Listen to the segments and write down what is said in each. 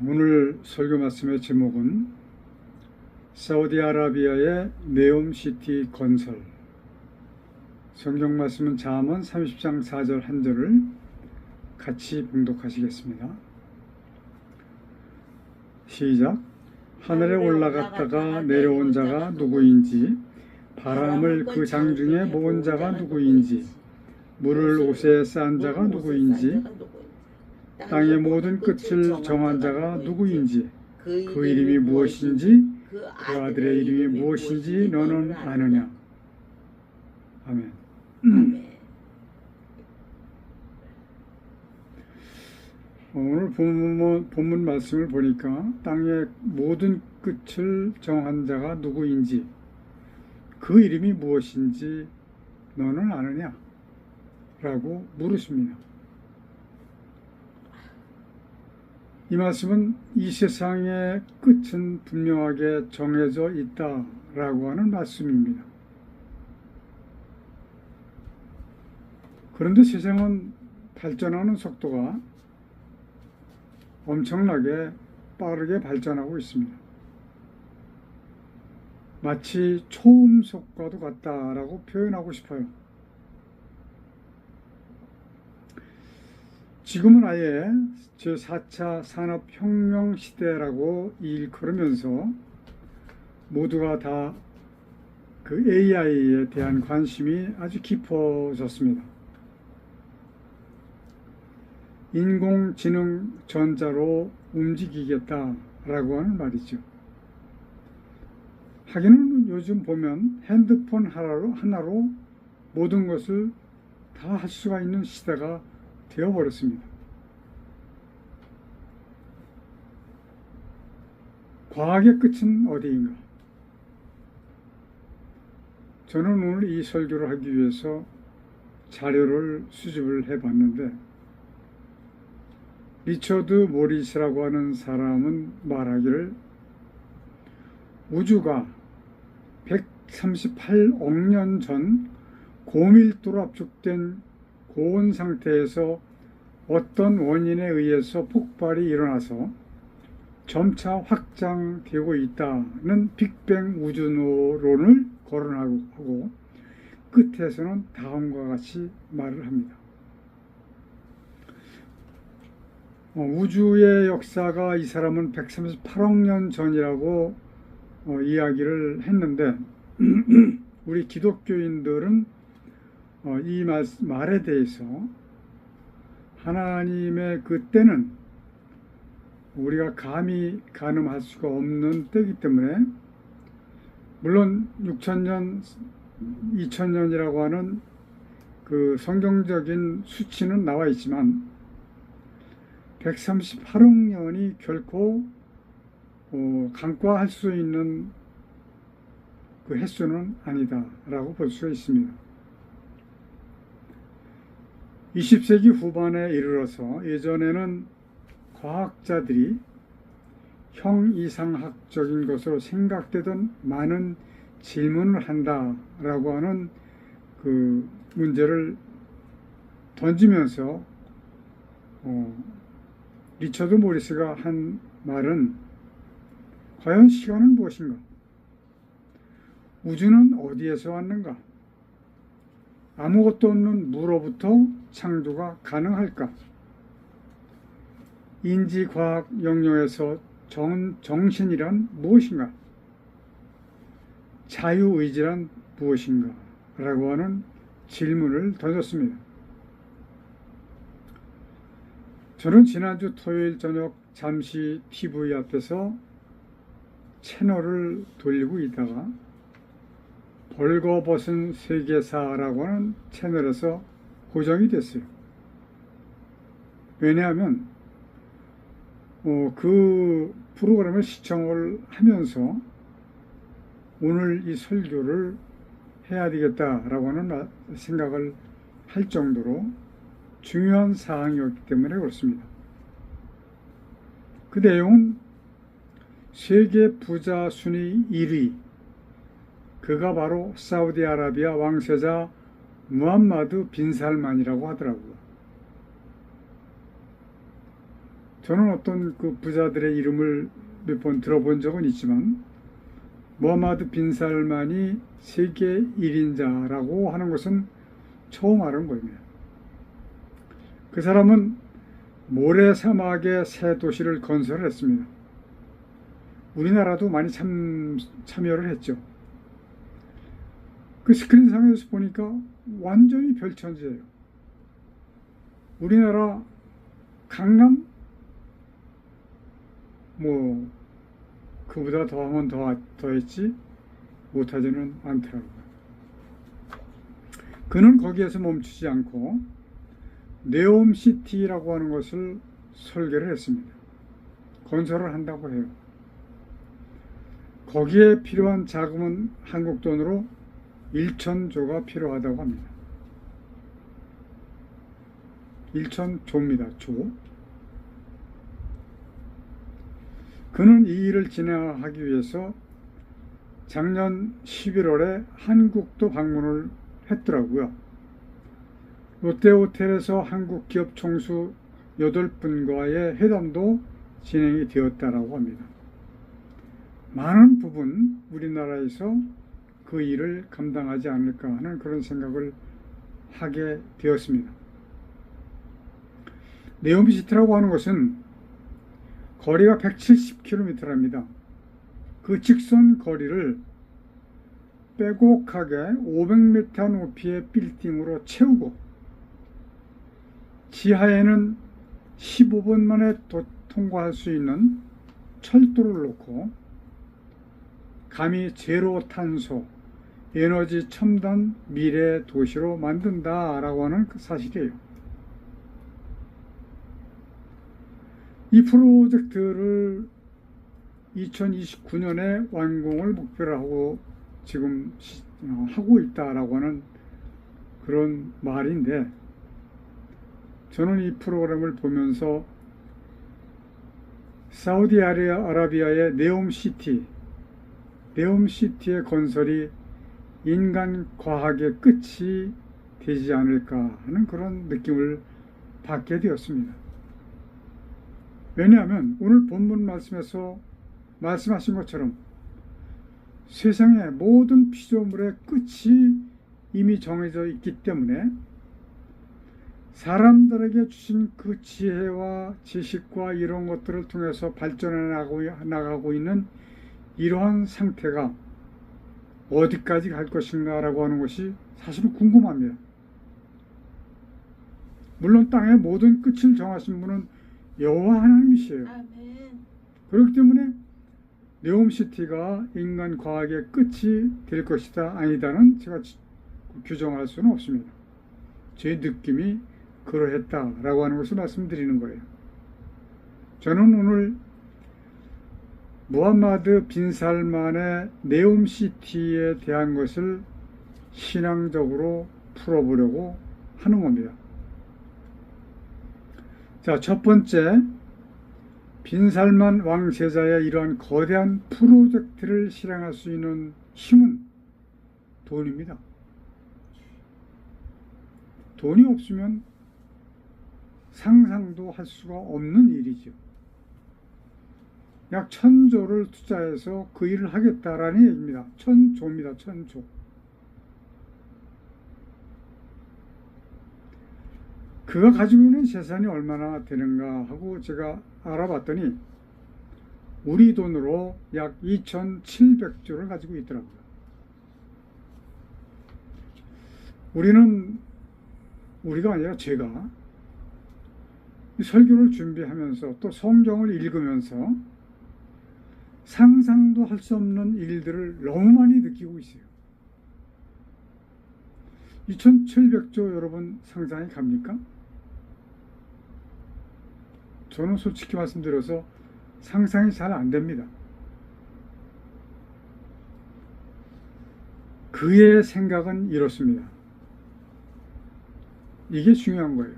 오늘 설교 말씀의 제목은 사우디아라비아의 네옴시티 건설. 성경 말씀은 잠언 30장 4절 한 절을 같이 봉독하시겠습니다. 시작. 하늘에 올라갔다가 내려온 자가 누구인지, 바람을 그 장중에 모은 자가 누구인지, 물을 옷에 싼 자가 누구인지, 땅의 모든 끝을 정한 자가 누구인지, 그 이름이 무엇인지, 그 아들의 이름이 무엇인지 너는 아느냐. 아멘. 오늘 본문 말씀을 보니까 땅의 모든 끝을 정한 자가 누구인지, 그 이름이 무엇인지 너는 아느냐? 라고 물으십니다. 이 말씀은 이 세상의 끝은 분명하게 정해져 있다라고 하는 말씀입니다. 그런데 세상은 발전하는 속도가 엄청나게 빠르게 발전하고 있습니다. 마치 초음속과도 같다라고 표현하고 싶어요. 지금은 아예 제4차 산업혁명 시대라고 일컬으면서 모두가 다 그 AI에 대한 관심이 아주 깊어졌습니다. 인공지능 전자로 움직이겠다라고 하는 말이죠. 하기는 요즘 보면 핸드폰 하나로 모든 것을 다 할 수가 있는 시대가 되어버렸습니다. 과학의 끝은 어디인가? 저는 오늘 이 설교를 하기 위해서 자료를 수집을 해봤는데, 리처드 모리스라고 하는 사람은 말하기를 우주가 138억 년 전 고밀도로 압축된 고온 상태에서 어떤 원인에 의해서 폭발이 일어나서 점차 확장되고 있다는 빅뱅 우주론을 거론하고 끝에서는 다음과 같이 말을 합니다. 우주의 역사가 이 사람은 138억 년 전이라고 이야기를 했는데 우리 기독교인들은 이 말에 대해서 하나님의 그 때는 우리가 감히 가늠할 수가 없는 때이기 때문에, 물론 6천년, 2000년이라고 하는 그 성경적인 수치는 나와 있지만 138억 년이 결코 간과할 수 있는 그 횟수는 아니다라고 볼 수가 있습니다. 20세기 후반에 이르러서 예전에는 과학자들이 형이상학적인 것으로 생각되던 많은 질문을 한다라고 하는 그 문제를 던지면서 리처드 모리스가 한 말은, 과연 시간은 무엇인가? 우주는 어디에서 왔는가? 아무것도 없는 무로부터 창조가 가능할까? 인지과학 영역에서 정신이란 무엇인가? 자유의지란 무엇인가? 라고 하는 질문을 던졌습니다. 저는 지난주 토요일 저녁 잠시 TV 앞에서 채널을 돌리고 있다가 벌거벗은 세계사라고 하는 채널에서 고정이 됐어요. 왜냐하면 그 프로그램을 시청을 하면서 오늘 이 설교를 해야 되겠다라고 하는 생각을 할 정도로 중요한 사항이었기 때문에 그렇습니다. 그 내용은 세계 부자 순위 1위, 그가 바로 사우디아라비아 왕세자 무함마드 빈 살만이라고 하더라고요. 저는 어떤 그 부자들의 이름을 몇 번 들어본 적은 있지만 무하마드 빈 살만이 세계 1인자라고 하는 것은 처음 알은 겁니다. 그 사람은 모래 사막에 새 도시를 건설했습니다. 우리나라도 많이 참여를 했죠. 그 스크린상에서 보니까 완전히 별천지예요. 우리나라 강남 뭐 그보다 더하면 더했지 못하지는 않더라고요. 그는 거기에서 멈추지 않고 네옴시티라고 하는 것을 설계를 했습니다. 건설을 한다고 해요. 거기에 필요한 자금은 한국 돈으로 1,000조가 필요하다고 합니다. 1,000조입니다. 조. 그는 이 일을 진행하기 위해서 작년 11월에 한국도 방문을 했더라고요. 롯데호텔에서 한국 기업 총수 8분과의 회담도 진행이 되었다라고 합니다. 많은 부분 우리나라에서 그 일을 감당하지 않을까 하는 그런 생각을 하게 되었습니다. 네옴시티라고 하는 것은 거리가 170km랍니다. 그 직선 거리를 빼곡하게 500m 높이의 빌딩으로 채우고 지하에는 15분 만에 통과할 수 있는 철도를 놓고 감히 제로 탄소, 에너지 첨단 미래 도시로 만든다라고 하는 그 사실이에요. 이 프로젝트를 2029년에 완공을 목표로 하고 지금 하고 있다라고 하는 그런 말인데, 저는 이 프로그램을 보면서 사우디아라비아의 네옴시티의 건설이 인간 과학의 끝이 되지 않을까 하는 그런 느낌을 받게 되었습니다. 왜냐하면 오늘 본문 말씀에서 말씀하신 것처럼 세상의 모든 피조물의 끝이 이미 정해져 있기 때문에 사람들에게 주신 그 지혜와 지식과 이런 것들을 통해서 발전해 나가고 있는 이러한 상태가 어디까지 갈 것인가 라고 하는 것이 사실은 궁금합니다. 물론 땅의 모든 끝을 정하신 분은 여호와 하나님이시에요. 아멘. 그렇기 때문에 네옴시티가 인간 과학의 끝이 될 것이다 아니다는 제가 규정할 수는 없습니다. 제 느낌이 그러했다라고 하는 것을 말씀드리는 거예요. 저는 오늘 무하마드 빈 살만의 네옴시티에 대한 것을 신앙적으로 풀어보려고 하는 겁니다. 자, 첫 번째, 빈 살만 왕세자의 이러한 거대한 프로젝트를 실행할 수 있는 힘은 돈입니다. 돈이 없으면 상상도 할 수가 없는 일이죠. 약 1,000조를 투자해서 그 일을 하겠다라는 얘기입니다. 1,000조입니다. 1,000조. 그가 가지고 있는 재산이 얼마나 되는가 하고 제가 알아봤더니 우리 돈으로 약 2,700조를 가지고 있더라고요. 우리가 아니라 제가 설교를 준비하면서 또 성경을 읽으면서 상상도 할 수 없는 일들을 너무 많이 느끼고 있어요. 2,700조 여러분 상상이 갑니까? 저는 솔직히 말씀드려서 상상이 잘 안 됩니다. 그의 생각은 이렇습니다. 이게 중요한 거예요.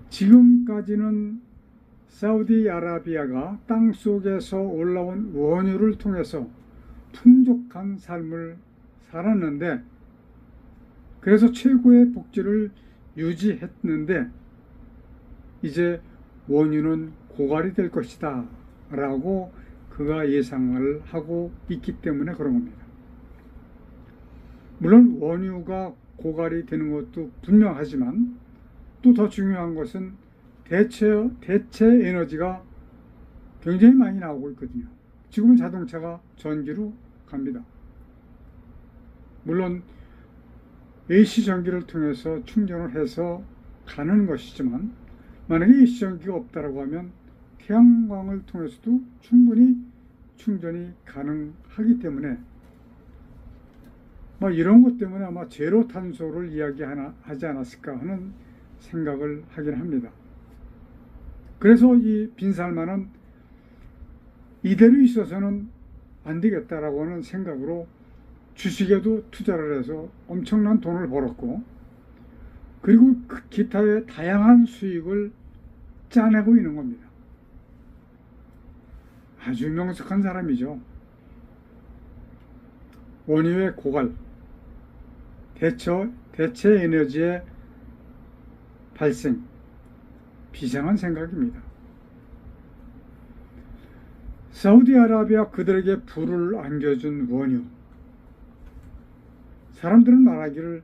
지금까지는 사우디아라비아가 땅속에서 올라온 원유를 통해서 풍족한 삶을 살았는데, 그래서 최고의 복지를 유지했는데, 이제 원유는 고갈이 될 것이다 라고 그가 예상을 하고 있기 때문에 그런 겁니다. 물론 원유가 고갈이 되는 것도 분명하지만 또 더 중요한 것은 대체 에너지가 굉장히 많이 나오고 있거든요. 지금은 자동차가 전기로 갑니다. 물론 AC 전기를 통해서 충전을 해서 가는 것이지만 만약에 AC 전기가 없다라고 하면 태양광을 통해서도 충분히 충전이 가능하기 때문에 이런 것 때문에 아마 제로 탄소를 이야기하지 않았을까 하는 생각을 하긴 합니다. 그래서 이 빈살만은 이대로 있어서는 안 되겠다라고 하는 생각으로 주식에도 투자를 해서 엄청난 돈을 벌었고, 그리고 기타의 다양한 수익을 짜내고 있는 겁니다. 아주 명석한 사람이죠. 원유의 고갈, 대체 에너지의 발생, 비상한 생각입니다. 사우디아라비아 그들에게 불을 안겨준 원유. 사람들은 말하기를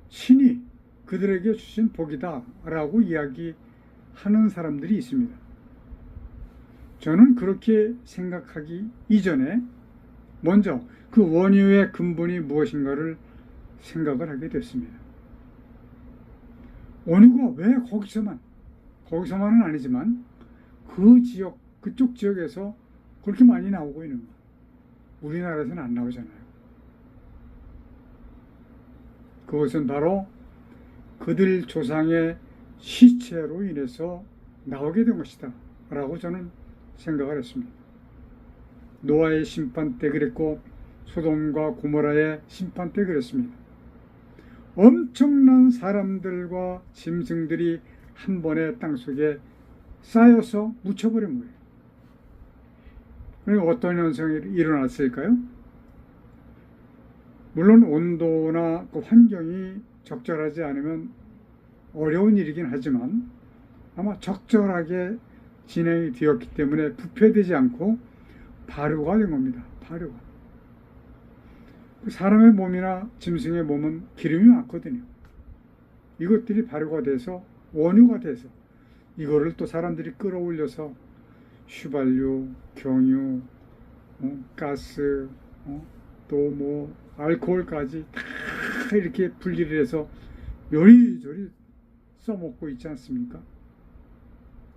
신이 그들에게 주신 복이다 라고 이야기하는 사람들이 있습니다. 저는 그렇게 생각하기 이전에 먼저 그 원유의 근본이 무엇인가를 생각을 하게 됐습니다. 원유가 왜 거기서만은 아니지만 그쪽 지역에서 그렇게 많이 나오고 있는 거예요. 우리나라에서는 안 나오잖아요. 그것은 바로 그들 조상의 시체로 인해서 나오게 된 것이다 라고 저는 생각을 했습니다. 노아의 심판 때 그랬고 소돔과 고모라의 심판 때 그랬습니다. 엄청난 사람들과 짐승들이 한 번에 땅속에 쌓여서 묻혀버린 거예요. 그러니까 어떤 현상이 일어났을까요? 물론 온도나 그 환경이 적절하지 않으면 어려운 일이긴 하지만 아마 적절하게 진행이 되었기 때문에 부패되지 않고 발효가 된 겁니다. 발효가. 사람의 몸이나 짐승의 몸은 기름이 많거든요. 이것들이 발효가 돼서 원유가 돼서 이거를 또 사람들이 끌어올려서 휘발유, 경유, 가스, 또 알코올까지 다 이렇게 분리를 해서 요리조리 써먹고 있지 않습니까?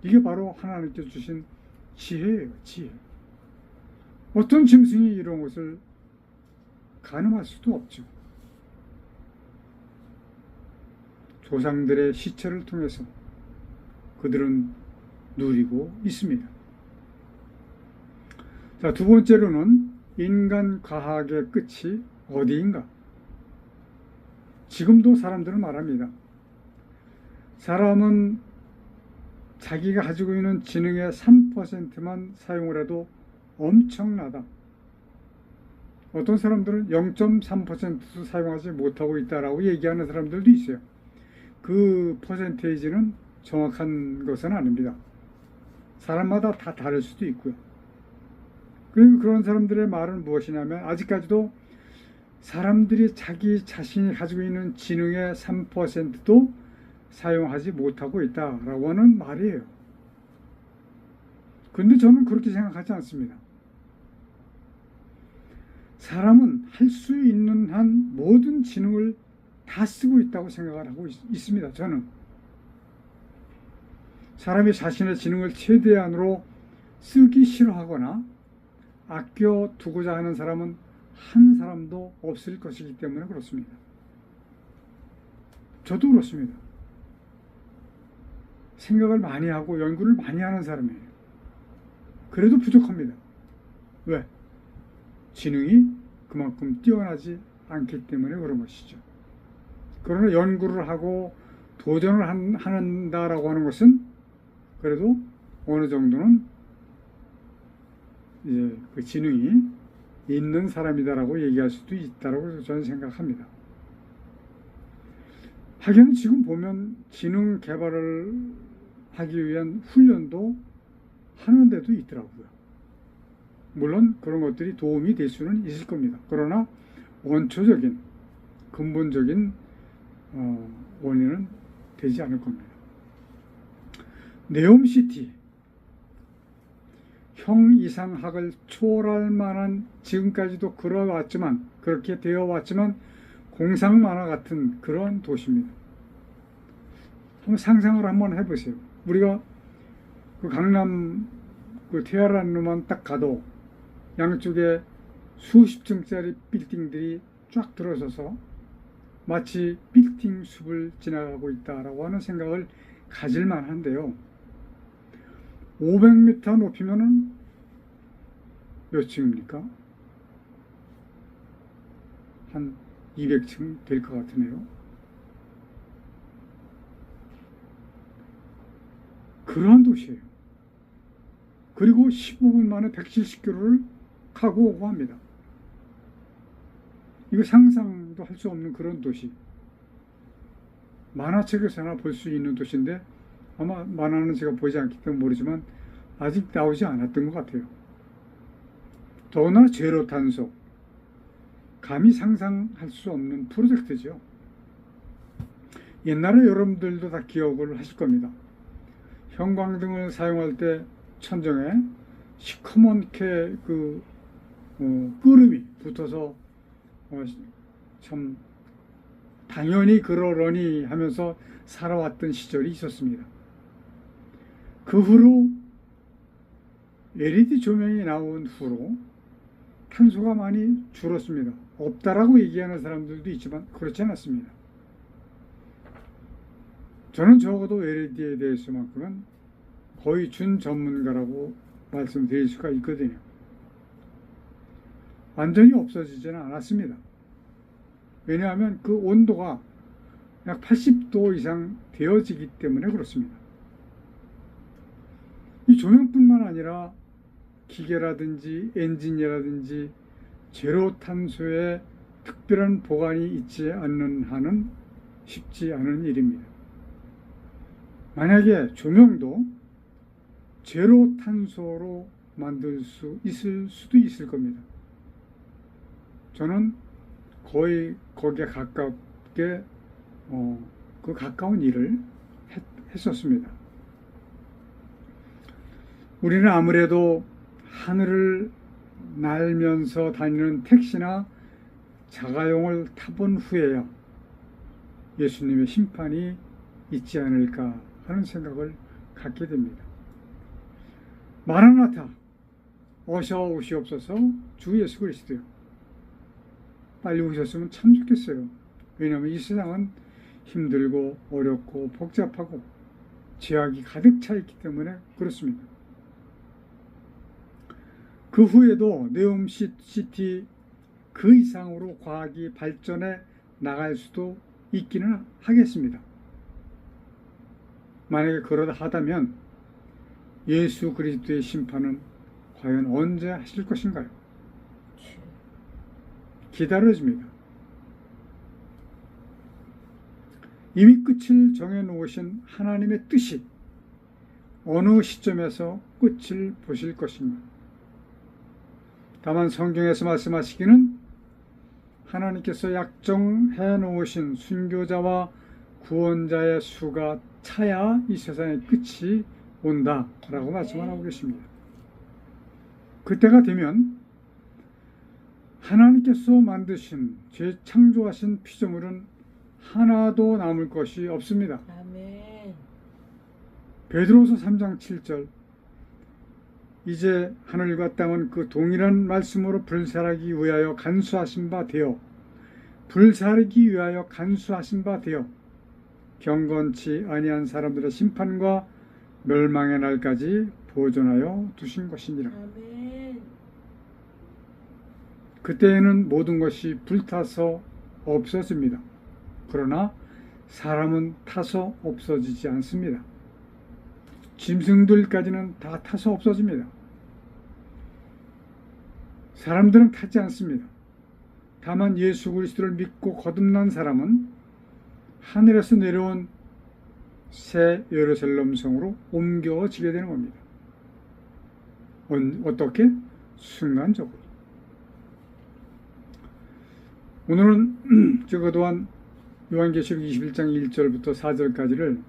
이게 바로 하나님께 주신 지혜예요, 지혜. 어떤 짐승이 이런 것을 가늠할 수도 없죠. 조상들의 시체를 통해서 그들은 누리고 있습니다. 자, 두 번째로는 인간 과학의 끝이 어디인가? 지금도 사람들은 말합니다. 사람은 자기가 가지고 있는 지능의 3%만 사용을 해도 엄청나다. 어떤 사람들은 0.3%도 사용하지 못하고 있다라고 얘기하는 사람들도 있어요. 그 퍼센테이지는 정확한 것은 아닙니다. 사람마다 다 다를 수도 있고요. 그리고 그런 사람들의 말은 무엇이냐면 아직까지도 사람들이 자기 자신이 가지고 있는 지능의 3%도 사용하지 못하고 있다라고 하는 말이에요. 그런데 저는 그렇게 생각하지 않습니다. 사람은 할 수 있는 한 모든 지능을 다 쓰고 있다고 생각을 하고 있습니다. 저는 사람이 자신의 지능을 최대한으로 쓰기 싫어하거나 아껴두고자 하는 사람은 한 사람도 없을 것이기 때문에 그렇습니다. 저도 그렇습니다. 생각을 많이 하고 연구를 많이 하는 사람이에요. 그래도 부족합니다. 왜? 지능이 그만큼 뛰어나지 않기 때문에 그런 것이죠. 그러나 연구를 하고 도전을 한다라고 하는 것은 그래도 어느 정도는 이제 그 지능이 있는 사람이다라고 얘기할 수도 있다라고 저는 생각합니다. 하긴 지금 보면 지능 개발을 하기 위한 훈련도 하는 데도 있더라고요. 물론 그런 것들이 도움이 될 수는 있을 겁니다. 그러나 원초적인 근본적인 원인은 되지 않을 겁니다. 네옴시티, 형 이상학을 초월할 만한, 지금까지도 그렇게 되어 왔지만 공상 만화 같은 그런 도시입니다. 한번 상상을 한번 해보세요. 우리가 그 강남 그 테헤란로만 딱 가도 양쪽에 수십 층짜리 빌딩들이 쫙 들어서서 마치 빌딩 숲을 지나가고 있다라고 하는 생각을 가질 만한데요. 500m 높이면은 몇 층입니까? 한 200층 될 것 같으네요. 그러한 도시예요. 그리고 15분 만에 170km를 가고 오고 합니다. 이거 상상도 할 수 없는 그런 도시. 만화책에서나 볼 수 있는 도시인데 아마 만화는 제가 보지 않기 때문에 모르지만 아직 나오지 않았던 것 같아요. 더구나 제로 탄소, 감히 상상할 수 없는 프로젝트죠. 옛날에 여러분들도 다 기억을 하실 겁니다. 형광등을 사용할 때 천정에 시커멓게 끄름이 붙어서 참 당연히 그러려니 하면서 살아왔던 시절이 있었습니다. 그 후로 LED 조명이 나온 후로 탄소가 많이 줄었습니다. 없다라고 얘기하는 사람들도 있지만 그렇지 않았습니다. 저는 적어도 LED에 대해서만큼은 거의 준전문가라고 말씀드릴 수가 있거든요. 완전히 없어지지는 않았습니다. 왜냐하면 그 온도가 약 80도 이상 되어지기 때문에 그렇습니다. 이 조명뿐만 아니라 기계라든지 엔진이라든지 제로 탄소에 특별한 보관이 있지 않는 한은 쉽지 않은 일입니다. 만약에 조명도 제로 탄소로 만들 수 있을 수도 있을 겁니다. 저는 거의 거기에 가깝게 그 가까운 일을 했었습니다. 우리는 아무래도 하늘을 날면서 다니는 택시나 자가용을 타본 후에야 예수님의 심판이 있지 않을까 하는 생각을 갖게 됩니다. 마라나타, 어서 오시옵소서. 주 예수 그리스도요. 빨리 오셨으면 참 좋겠어요. 왜냐하면 이 세상은 힘들고 어렵고 복잡하고 죄악이 가득 차 있기 때문에 그렇습니다. 그 후에도 네옴시티 그 이상으로 과학이 발전해 나갈 수도 있기는 하겠습니다. 만약에 그러다 하다면 예수 그리스도의 심판은 과연 언제 하실 것인가요? 기다려집니다. 이미 끝을 정해놓으신 하나님의 뜻이 어느 시점에서 끝을 보실 것인가? 다만 성경에서 말씀하시기는 하나님께서 약정해 놓으신 순교자와 구원자의 수가 차야 이 세상의 끝이 온다라고 말씀을 하고 계십니다. 그때가 되면 하나님께서 만드신 재창조하신 피조물은 하나도 남을 것이 없습니다. 아멘. 베드로서 3장 7절 이제 하늘과 땅은 그 동일한 말씀으로 불살하기 위하여 간수하신 바 되어 경건치 아니한 사람들의 심판과 멸망의 날까지 보존하여 두신 것이니라. 아멘. 그때에는 모든 것이 불타서 없어집니다. 그러나 사람은 타서 없어지지 않습니다. 짐승들까지는 다 타서 없어집니다. 사람들은 타지 않습니다. 다만 예수 그리스도를 믿고 거듭난 사람은 하늘에서 내려온 새 예루살렘 성으로 옮겨지게 되는 겁니다. 어떻게? 순간적으로. 오늘은 그동안 요한계시록 21장 1절부터 4절까지를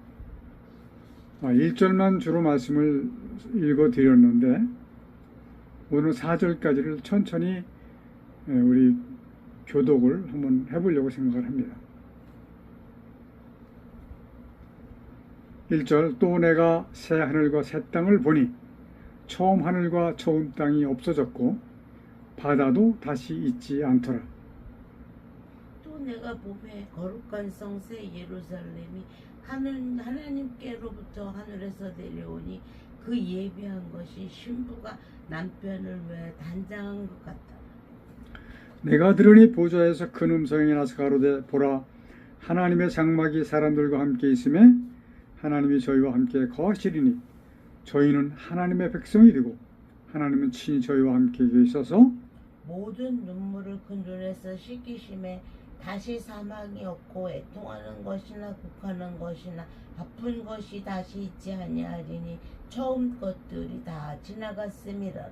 1절만 주로 말씀을 읽어드렸는데 오늘 4절까지를 천천히 우리 교독을 한번 해보려고 생각을 합니다. 1절, 또 내가 새 하늘과 새 땅을 보니 처음 하늘과 처음 땅이 없어졌고 바다도 다시 있지 않더라. 또 내가 보매 거룩한 성 새 예루살렘이 하나님께로부터 하늘에서 내려오니 그 예비한 것이 신부가 남편을 위해 단장한 것 같다. 내가 들으니 보좌에서 큰 음성이 나서 가로되 보라 하나님의 장막이 사람들과 함께 있음에 하나님이 저희와 함께 거하시리니 저희는 하나님의 백성이 되고 하나님은 친히 저희와 함께 계셔서 모든 눈물을 그 눈에서 씻기심에 다시 사망이 없고 애통하는 것이나 곡하는 것이나 아픈 것이 다시 있지 아니하리니 처음 것들이 다 지나갔음이라.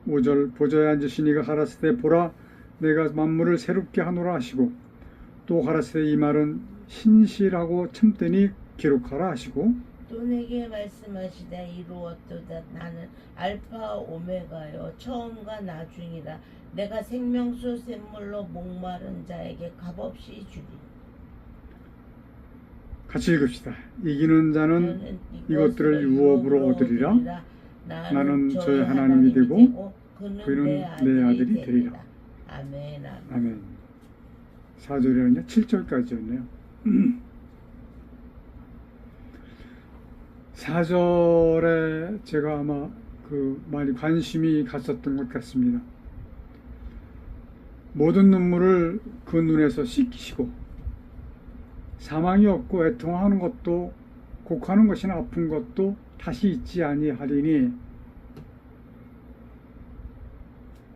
5절, 보좌에 앉으시니가 가라사대 보라 내가 만물을 새롭게 하노라 하시고 또 가라사대 이 말은 신실하고 참되니 기록하라 하시고 또 내게 말씀하시되 이루었도다. 나는 알파 오메가요 처음과 나중이라. 내가 생명수 샘물로 목마른 자에게 값없이 주리. 같이 읽읍시다. 이기는 자는 이것들을 유업으로 얻으리라. 나는 저의 하나님이 되고 그는 내 아들이 되리라. 아멘. 아멘. 4절이었냐? 7절까지였네요. 4절에 제가 아마 많이 관심이 갔었던 것 같습니다. 모든 눈물을 그 눈에서 씻기시고 사망이 없고 애통하는 것도 곡하는 것이나 아픈 것도 다시 있지 아니하리니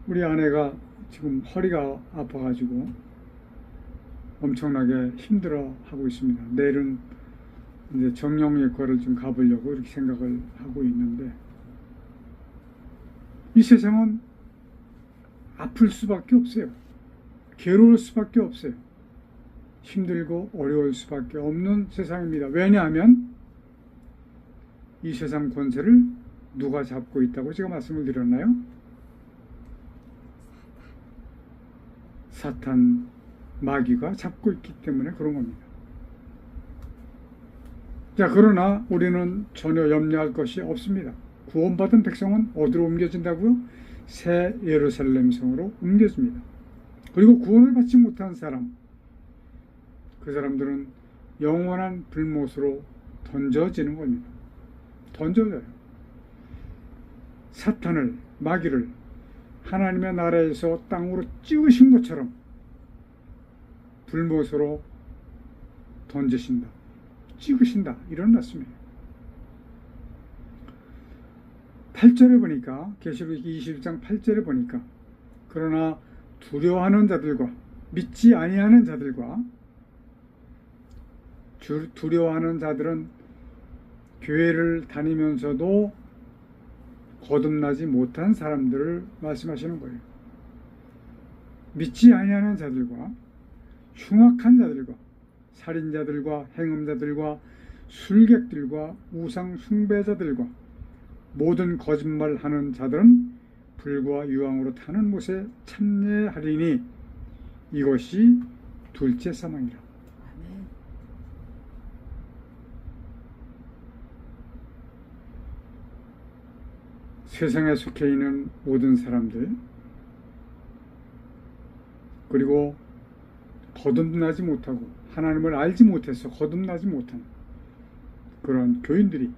우리 아내가 지금 허리가 아파가지고 엄청나게 힘들어하고 있습니다. 내일은 이제 정형외과를 좀 가보려고 이렇게 생각을 하고 있는데 이 세상은 아플 수밖에 없어요. 괴로울 수밖에 없어요. 힘들고 어려울 수밖에 없는 세상입니다. 왜냐하면 이 세상 권세를 누가 잡고 있다고 제가 말씀을 드렸나요? 사탄, 마귀가 잡고 있기 때문에 그런 겁니다. 자, 그러나 우리는 전혀 염려할 것이 없습니다. 구원받은 백성은 어디로 옮겨진다고요? 새 예루살렘 성으로 옮겨집니다. 그리고 구원을 받지 못한 사람, 그 사람들은 영원한 불못으로 던져지는 겁니다. 던져져요. 사탄을, 마귀를 하나님의 나라에서 땅으로 찍으신 것처럼 불못으로 던지신다. 찍으신다. 이런 말씀이에요. 8절에 보니까 계시록 21장 8절에 보니까 그러나 두려워하는 자들과 믿지 아니하는 자들과 두려워하는 자들은 교회를 다니면서도 거듭나지 못한 사람들을 말씀하시는 거예요. 믿지 아니하는 자들과 흉악한 자들과 살인자들과 행음자들과 술객들과 우상 숭배자들과 모든 거짓말하는 자들은 불과 유황으로 타는 못에 참여하리니 이것이 둘째 사망이라. 아멘. 세상에 속해 있는 모든 사람들 그리고 거듭나지 못하고 하나님을 알지 못해서 거듭나지 못한 그런 교인들이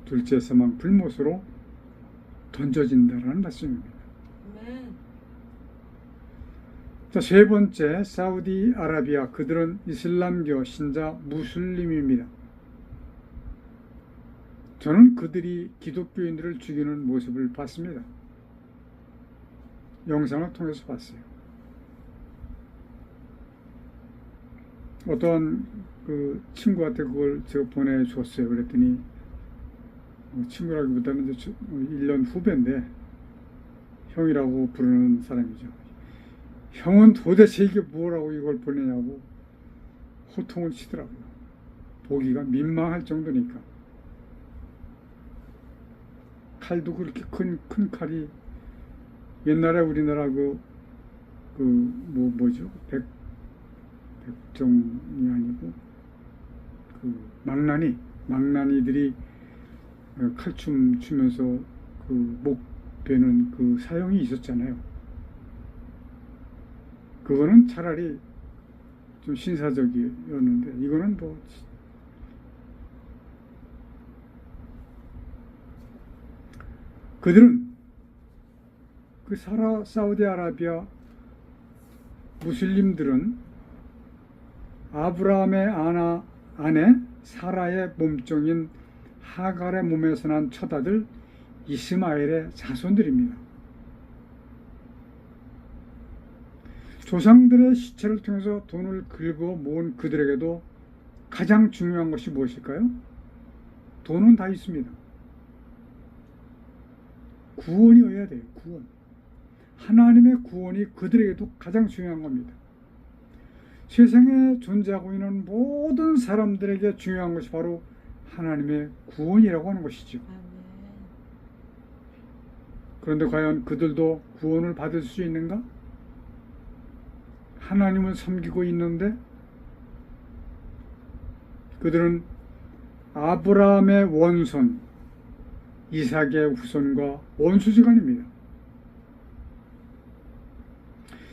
둘째 사망 불못으로 던져진다라는 말씀입니다. 아멘. 자, 세 번째, 사우디아라비아, 그들은 이슬람교 신자 무슬림입니다. 저는 그들이 기독교인들을 죽이는 모습을 봤습니다. 영상을 통해서 봤어요. 어떤 그 친구한테 그걸 제가 보내줬어요. 그랬더니 친구라기보다는 1년 후배인데 형이라고 부르는 사람이죠. 형은 도대체 이게 뭐라고 이걸 보내냐고 호통을 치더라고요. 보기가 민망할 정도니까. 칼도 그렇게 큰 칼이 옛날에 우리나라 뭐죠? 백정이 아니고 망나니들이 칼춤 추면서 목 베는 사형이 있었잖아요. 그거는 차라리 좀 신사적이었는데 이거는 뭐 그들은 사우디아라비아 무슬림들은 아브라함의 아내 사라의 몸종인 하갈의 몸에서 난 첫아들 이스마엘의 자손들입니다. 조상들의 시체를 통해서 돈을 긁어 모은 그들에게도 가장 중요한 것이 무엇일까요? 돈은 다 있습니다. 구원이어야 돼요. 구원. 하나님의 구원이 그들에게도 가장 중요한 겁니다. 세상에 존재하고 있는 모든 사람들에게 중요한 것이 바로 하나님의 구원이라고 하는 것이죠. 그런데 과연 그들도 구원을 받을 수 있는가? 하나님을 섬기고 있는데 그들은 아브라함의 원손 이삭의 후손과 원수지간입니다.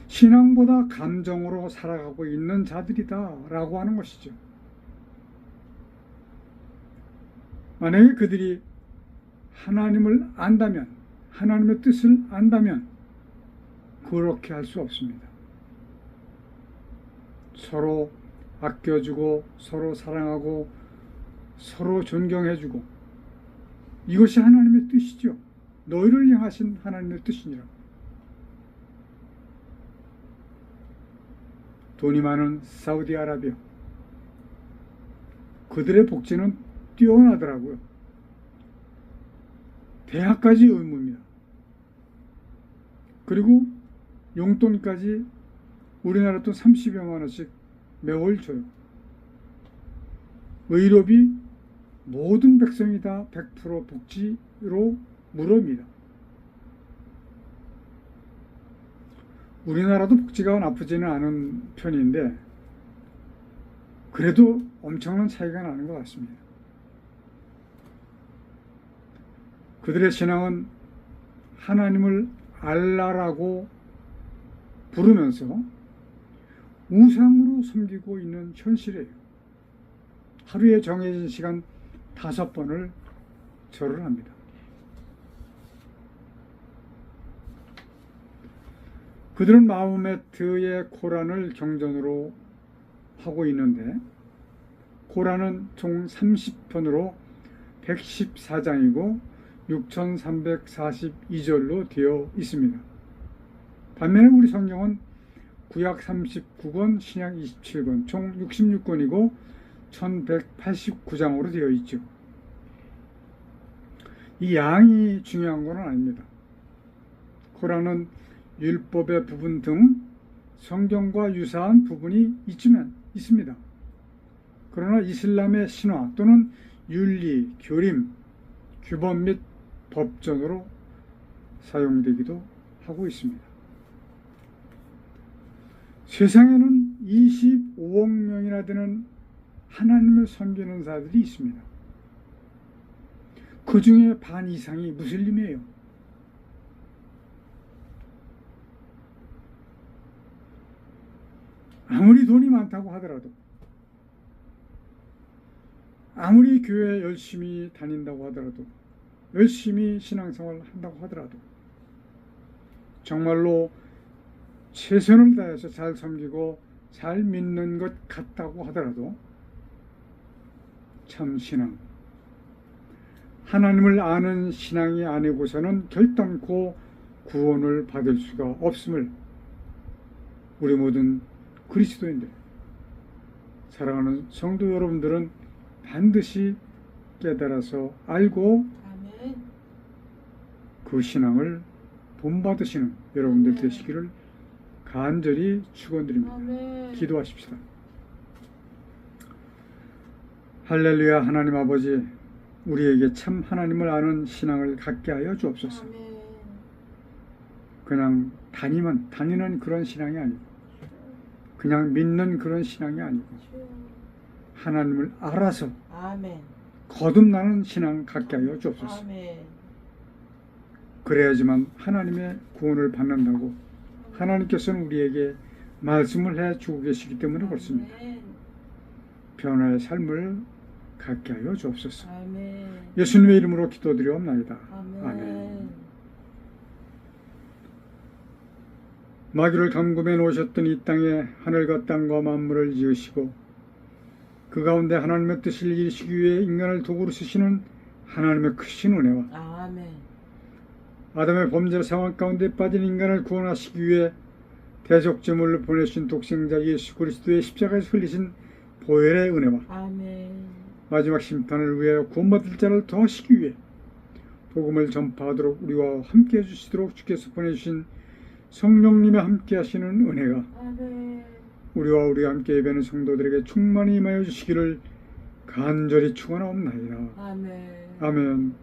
신앙보다 감정으로 살아가고 있는 자들이다 라고 하는 것이죠. 만약에 그들이 하나님을 안다면, 하나님의 뜻을 안다면 그렇게 할 수 없습니다. 서로 아껴주고 서로 사랑하고 서로 존경해주고 이것이 하나님의 뜻이죠. 너희를 향하신 하나님의 뜻이니라. 돈이 많은 사우디아라비아, 그들의 복지는 뛰어나더라고요. 대학까지 의무입니다. 그리고 용돈까지 우리나라 돈 30여만 원씩 매월 줘요. 의료비 모든 백성이 다 100% 복지로 무료입니다. 우리나라도 복지가 나쁘지는 않은 편인데 그래도 엄청난 차이가 나는 것 같습니다. 그들의 신앙은 하나님을 알라라고 부르면서 우상으로 섬기고 있는 현실이에요. 하루에 정해진 시간 5번을 절을 합니다. 그들은 마호메트의 코란을 경전으로 하고 있는데 코란은 총 30편으로 114장이고 6342절로 되어 있습니다. 반면에 우리 성경은 구약 39권, 신약 27권, 총 66권이고 1189장으로 되어 있죠. 이 양이 중요한 건 아닙니다. 코란은 율법의 부분 등 성경과 유사한 부분이 있습니다. 그러나 이슬람의 신화 또는 윤리, 교림, 규범 및 법전으로 사용되기도 하고 있습니다. 세상에는 25억 명이나 되는 하나님을 섬기는 자들이 있습니다. 그 중에 반 이상이 무슬림이에요. 아무리 돈이 많다고 하더라도, 아무리 교회 열심히 다닌다고 하더라도, 열심히 신앙생활을 한다고 하더라도, 정말로 최선을 다해서 잘 섬기고 잘 믿는 것 같다고 하더라도 참 신앙, 하나님을 아는 신앙이 아니고서는 결단코 구원을 받을 수가 없음을 우리 모든 그리스도인들, 사랑하는 성도 여러분들은 반드시 깨달아서 알고 아멘. 그 신앙을 본받으시는 여러분들 되시기를 간절히 축원드립니다. 아멘. 기도하십시다. 할렐루야. 하나님 아버지, 우리에게 참 하나님을 아는 신앙을 갖게 하여 주옵소서. 아멘. 그냥 다니는 그런 신앙이 아니고, 그냥 믿는 그런 신앙이 아니고, 하나님을 알아서 아멘. 거듭나는 신앙 갖게 하여 주옵소서. 아멘. 그래야지만 하나님의 구원을 받는다고 하나님께서는 우리에게 말씀을 해 주고 계시기 때문에 그렇습니다. 아멘. 변화의 삶을 갖게 하여 주옵소서. 아멘. 예수님의 이름으로 기도드리옵나이다. 아멘. 아멘. 마귀를 감금해 놓으셨던 이 땅에 하늘과 땅과 만물을 지으시고 그 가운데 하나님의 뜻을 이루시기 위해 인간을 도구로 쓰시는 하나님의 크신 은혜와 아멘. 아담의 범죄 상황 가운데 빠진 인간을 구원하시기 위해 대속제물로 보내신 독생자 예수 그리스도의 십자가에서 흘리신 보혈의 은혜와 아멘. 마지막 심판을 위하여 구원받을 자를 더하시기 위해 복음을 전파하도록 우리와 함께 해주시도록 주께서 보내주신 성령님의 함께 하시는 은혜가 아멘. 우리와 함께 예배하는 성도들에게 충만히 임하여 주시기를 간절히 축원하옵나이다. 아멘. 아멘.